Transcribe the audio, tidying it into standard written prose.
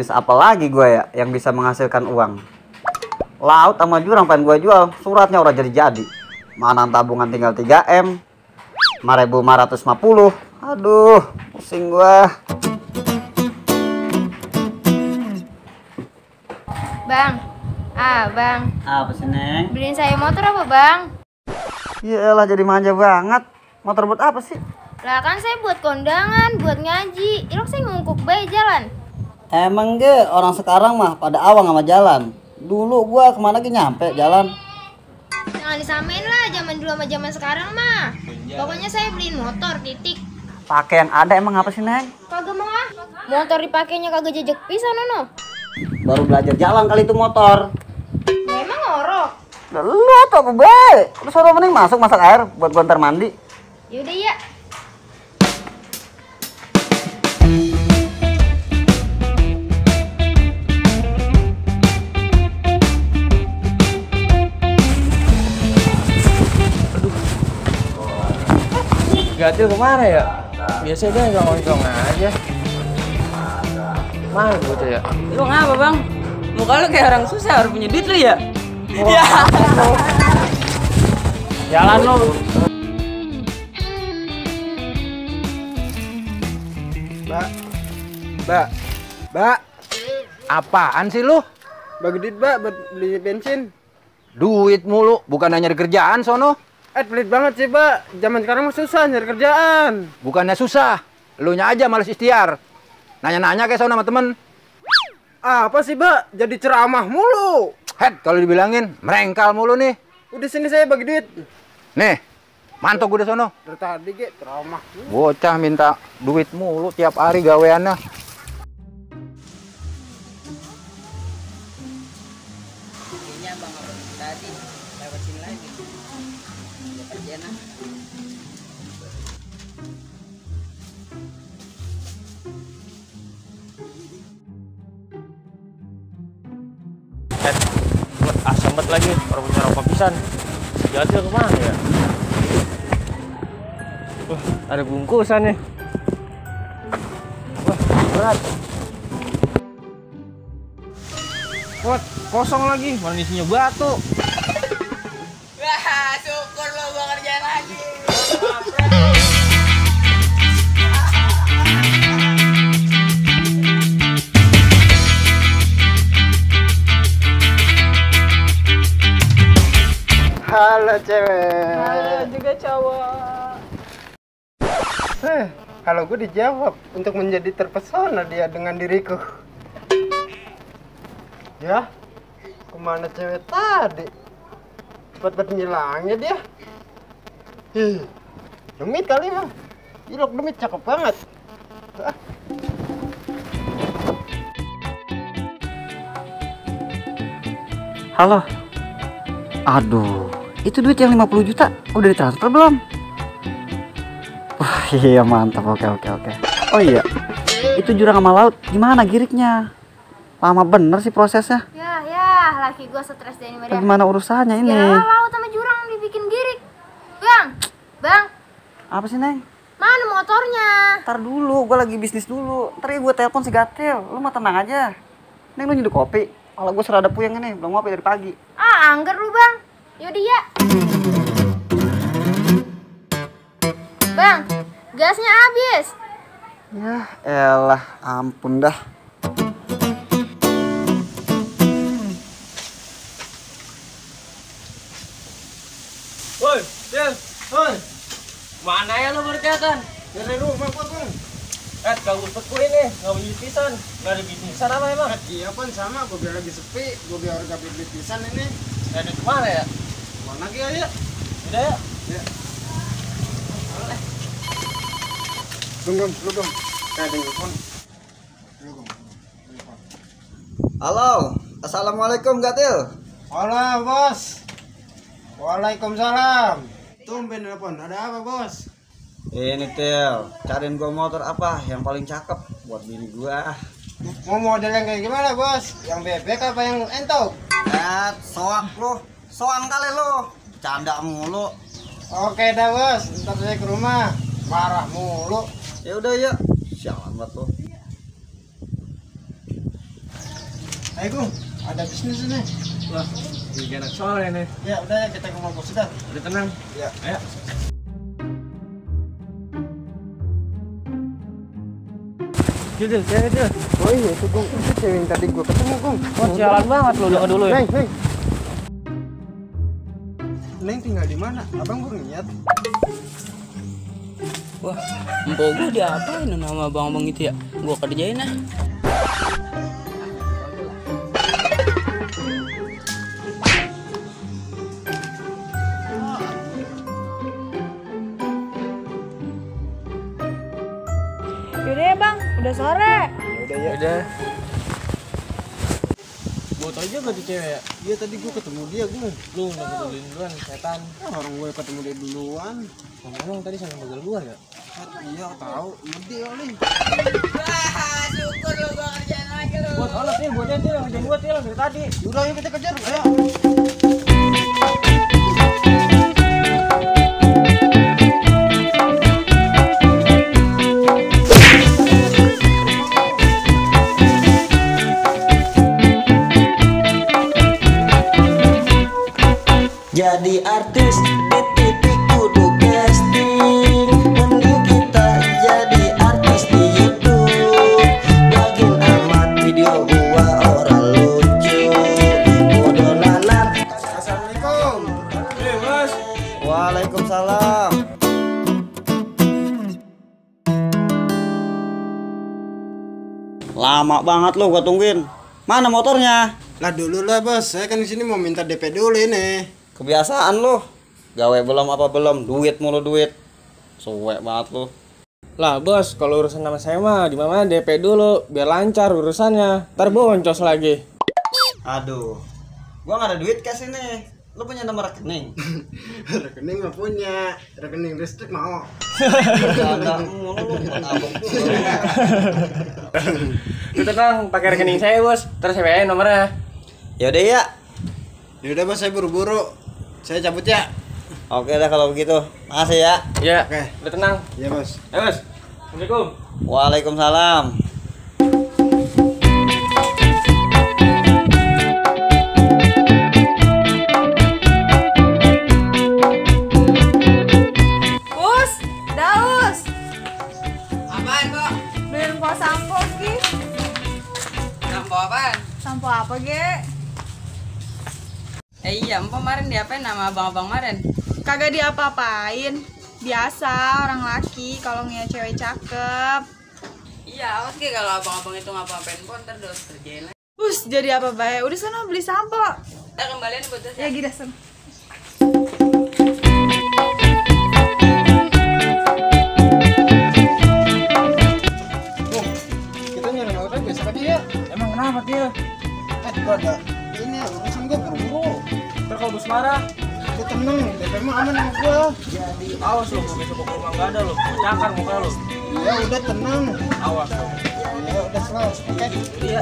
bisnis apa lagi gue ya yang bisa menghasilkan uang? Laut sama jurang pengen gue jual, suratnya udah jadi. Mana tabungan tinggal 3M, 5.550. Aduh, pusing gue. Bang, bang. Apa sih, Neng? Beliin saya motor apa, Bang? Iyalah, jadi manja banget. Motor buat apa sih? Lah kan saya buat kondangan, buat ngaji. Ilok saya ngungkuk bae jalan. Emang ge orang sekarang mah pada awang sama jalan. Dulu gua kemana ge nyampe jalan. Jangan disamain lah zaman dulu sama zaman sekarang mah. Pokoknya saya beliin motor, titik. Pakai yang ada emang apa sih, Neng? Kagak mau ah. Motor dipakainya kagak jejak pisan nono. Baru belajar jalan kali itu motor. Ya emang ngorok. Lah lu tuh apa bae? Terus orang mending masuk masak air buat gua ntar mandi. Yaudah ya. Gatil kemana ya? Biasanya dia nyong-nyong aja. Mana bocah ya? Lu ngapa bang? Muka lu kayak orang susah, harus punya duit lu ya? Ya. Jalan lu. Mbak, Apaan sih lu? bagi duit mbak buat beli bensin. Duit mulu, bukan nyari kerjaan sono. Pelit banget sih mbak, zaman sekarang mah susah nyari kerjaan. Bukannya susah, lu nya aja males ikhtiar. Nanya-nanya kayak sono sama temen. Apa sih mbak, jadi ceramah mulu. Head, kalau dibilangin, merengkal mulu nih. Udah sini saya bagi duit. Nih, mantok gue di sono. Dari tadi ge ceramah. Bocah minta duit mulu tiap hari gaweannya. Kayaknya bang tadi lewat sini lagi. Udah kerja nah. Asam banget lagi, orang punya rokok pisan. Jatuh kemana ya? Ada bungkusan nih. Wah, berat. Wah, kosong lagi, mana isinya batu. Wah, syukur lo gua kerjaan lagi. Halo cewek. Halo juga cowok. Kalau gue dijawab untuk menjadi terpesona dia dengan diriku. Ya, kemana cewek tadi? Cepat ngilangnya dia. Demit kali mah. Ilok demit cakep banget. Halo. Aduh, itu duit yang 50 juta udah ditransfer belum? Wah, iya mantap. Oke. Oh iya, itu jurang sama laut gimana giriknya? Lama bener sih prosesnya. Ya, laki gua stres dari Maria. Gimana urusannya ini? Ya, laut sama jurang dibikin girik. Bang. Apa sih, Neng? Mana motornya? Ntar dulu, gue lagi bisnis dulu. Ntar gue telepon si Gatil. Lu mah tenang aja. Neng, lu nyeduh kopi. Kalau gue serada puyeng ini, belum ngopi dari pagi. Angger lu, Bang. Yaudah ya. Bang, gasnya habis. Ya elah, ampun dah. Woi, Del. Woi. Mana ya lu berkegiatan? Dari rumah potong. Gak usah gue ini, gak punya pisan. Gak ada bisnisan apa emang? Iya pun sama, gue biar lagi sepi, gue biar gak beli pisan ini. Gak ada kemana ya? Mana lagi aja? Udah ya? Ya. Lu gom. Kayak ada telepon. Lu gom. Halo, assalamualaikum Gatil. Halo bos. Waalaikumsalam. Tumben telepon, ada apa bos? Ini Til, cariin gue motor apa yang paling cakep buat bini gua. Mau model yang kayak gimana bos? Yang bebek apa yang entok? Soak lu, soang kali lu, canda mulu. Oke dah bos, ntar saya ke rumah. Marah mulu. Ya udah ya, sialan banget lu. Ayo Gung, ada bisnis ini. Wah, ini enak soalnya nih. Ya udah ya kita ke rumah bos sudah. Udah tenang. Ya. Ayo. Cil, cil. Oh iya itu Gung, itu cewek yang tadi gua ketemu Gung. Wah, sialan banget lu denger dulu ya. Neng. Neng tinggal di mana? Abang baru niat. Wah, empok gua diapain nama abang-abang itu ya? Gua kerjain ah. Yaudah ya bang, udah sore. Udah ya. Udah. Buat aja gak tuh cewek ya? Iya tadi gua ketemu dia Gung. Lu udah pedulin duluan, setan. Orang gue ketemu dia duluan. Ngomong tadi sama begal gua ya? Iya tahu, ngedi kali. Wah, syukur lu gua kerjain lagi lu. Buat alat ya, buat aja yang ngerjain gua Til dari tadi. Udah yuk kita kejar. Ayo. Jadi artis di TV kudu casting. Mending kita jadi artis di YouTube. Bagian amat video gua orang lucu. Bodoh nanar. Assalamualaikum. Bos. Waalaikumsalam. Lama banget lo gua tungguin. Mana motornya? Lah dulu lah bos, saya kan di sini mau minta DP dulu ini. Kebiasaan lo. Gawe belum apa belum, duit mulu duit. Suwek banget lo. Lah bos, kalau urusan nama saya mah di mana DP dulu biar lancar urusannya. Ntar boncos lagi. Aduh. Gua nggak ada duit cash ini. Lo punya nomor rekening? Rekening mah punya, rekening listrik mau. Enggak mulu lo buat abang tuh. Lu tenang, pakai rekening saya bos. Terus saya bayarin nomornya. Yaudah ya. Yaudah bos, saya buru-buru. Saya cabut ya. Oke dah kalau begitu. Makasih ya. Iya. Oke. Udah tenang. Iya bos. Ayo bos. Assalamualaikum. Waalaikumsalam. Us, Daus, Apaan kok? beliin po sampo Gi. Sampo apaan? Sampo apa Ge? Iya, empok kemarin diapain nama abang-abang kemarin? Kagak diapa-apain. Biasa orang laki kalau ngeliat cewek cakep. Iya, awas Ge kalau abang-abang itu ngapa-ngapain empok ntar dos kerjain lagi. Us, jadi apa bae? Udah sana beli sampo. Ntar kembalian buat dos Ya gila sen. Kita nyari motor besok aja ya. Emang kenapa Til? Gua ada ini urusan gua buru-buru. Ntar kalau bos marah, Lu tenang, DP mah aman sama gua. awas lu. Besok ke rumah nggak ada lu. Cakar muka lu. Ya udah tenang. Awas lu. Ya udah selalu. Oke. Iya.